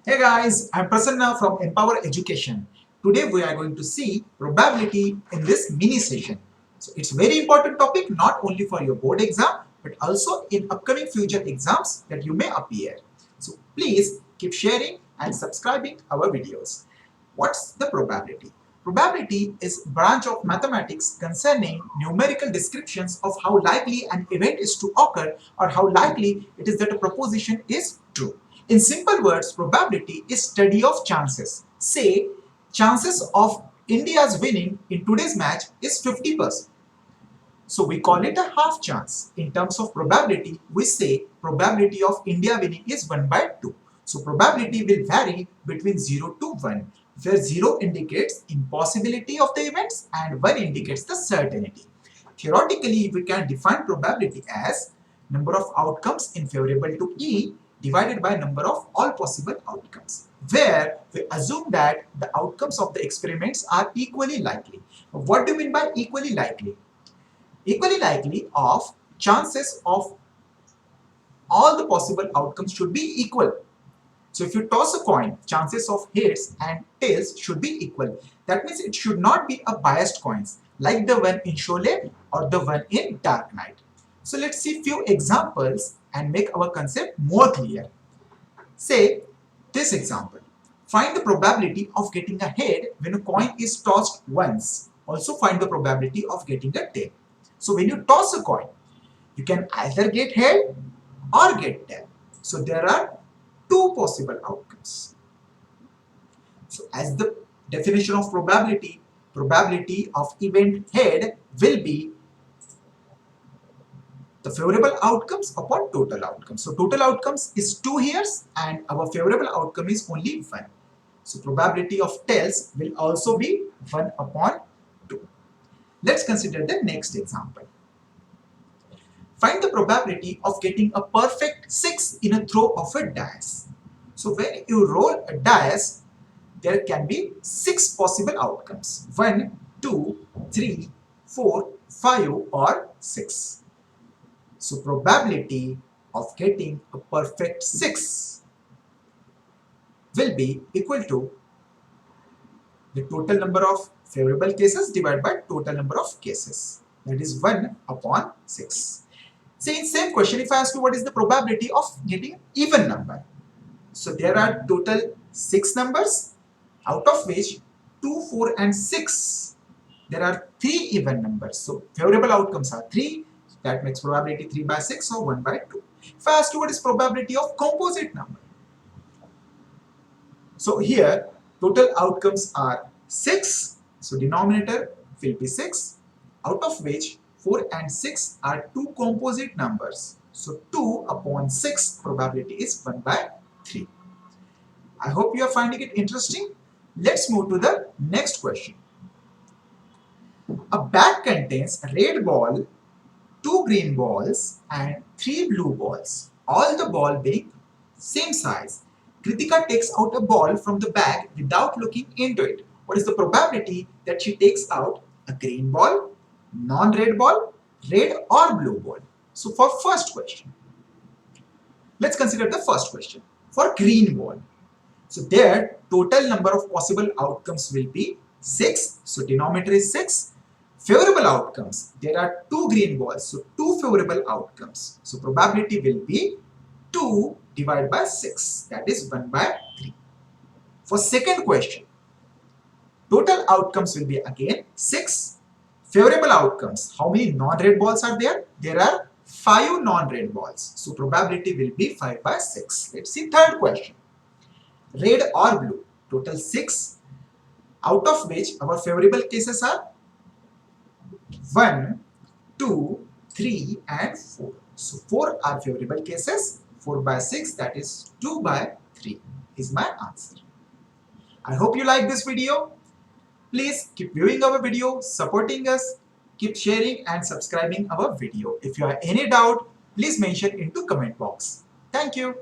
Hey guys, I'm Prasanna from Empower Education. Today we are going to see probability in this mini session. So it's a very important topic not only for your board exam but also in upcoming future exams that you may appear. So please keep sharing and subscribing our videos. What's the probability? Probability is a branch of mathematics concerning numerical descriptions of how likely an event is to occur or how likely it is that a proposition is true. In simple words, probability is study of chances. Say, chances of India's winning in today's match is 50%. So we call it a half chance. In terms of probability, we say probability of India winning is 1 by 2. So probability will vary between 0 to 1, where 0 indicates impossibility of the events and 1 indicates the certainty. Theoretically, we can define probability as number of outcomes in favorable to E divided by number of all possible outcomes, where we assume that the outcomes of the experiments are equally likely. What do you mean by equally likely? Equally likely of chances of all the possible outcomes should be equal. So if you toss a coin, chances of heads and tails should be equal. That means it should not be a biased coins like the one in Sholay or the one in Dark Knight. So let's see few examples and make our concept more clear. Say this example. Find the probability of getting a head when a coin is tossed once. Also find the probability of getting a tail. So when you toss a coin, you can either get head or get tail. So there are two possible outcomes. So as the definition of probability, probability of event head will be the favorable outcomes upon total outcomes. So total outcomes is 2 here and our favorable outcome is only 1. So probability of tails will also be 1 upon 2. Let's consider the next example. Find the probability of getting a perfect 6 in a throw of a dice. So when you roll a dice, there can be 6 possible outcomes. 1, 2, 3, 4, 5 or 6. So probability of getting a perfect 6 will be equal to the total number of favorable cases divided by total number of cases. That is 1 upon 6. Say in same question, if I ask you what is the probability of getting even number. So there are total 6 numbers, out of which 2, 4 and 6, there are 3 even numbers. So favorable outcomes are 3, that makes probability 3 by 6 or 1 by 2. If I ask you what is probability of composite number. So here total outcomes are 6, so denominator will be 6, out of which 4 and 6 are two composite numbers. So 2 upon 6 probability is 1 by 3. I hope you are finding it interesting. Let's move to the next question. A bag contains a red ball, 2 green balls and 3 blue balls, all the ball being same size. Kritika takes out a ball from the bag without looking into it. What is the probability that she takes out a green ball, non-red ball, red or blue ball? So for first question, let's consider the first question. For green ball, so there total number of possible outcomes will be 6. So denominator is 6. Favorable outcomes, there are 2 green balls, so 2 favorable outcomes. So probability will be 2 divided by 6, that is 1 by 3. For second question, total outcomes will be again 6. Favorable outcomes, how many non-red balls are there? There are 5 non-red balls. So probability will be 5 by 6. Let's see third question. Red or blue, total 6, out of which our favorable cases are 1, 2, 3 and 4. So 4 are favorable cases. 4 by 6, that is 2 by 3 is my answer. I hope you like this video. Please keep viewing our video, supporting us, keep sharing and subscribing our video. If you have any doubt, please mention into comment box. Thank you.